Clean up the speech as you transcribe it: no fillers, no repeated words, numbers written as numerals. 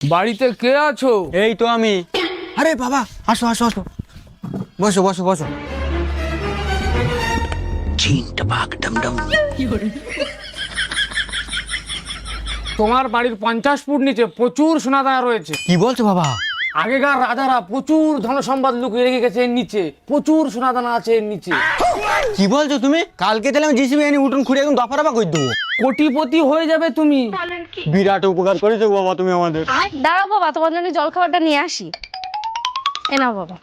বাড়িতে কে আছো? এই তো আমি। আরে বাবা, আসো আসো আসো, বসো বসো বসো। তোমার বাড়ির 50 ফুট নিচে প্রচুর সোনাদানা রয়েছে। কি বলছো বাবা? আগেকার রাজারা প্রচুর ধন সম্পদ লুকিয়ে রেখে গেছে এর নিচে, প্রচুর সোনাদানা আছে এর নিচে। কি বলছো তুমি? কালকে তাহলে আমি জিসিবি এনে উঠুন খুঁড়ে একদম দফা রফা করে দেবো। কোটিপতি হয়ে যাবে তুমি। বিরাট উপকার করেছো বাবা তুমি আমাদের। দাঁড়াও বাবা, তোমার জন্য জল খাবারটা নিয়ে আসি। এ নাও বাবা।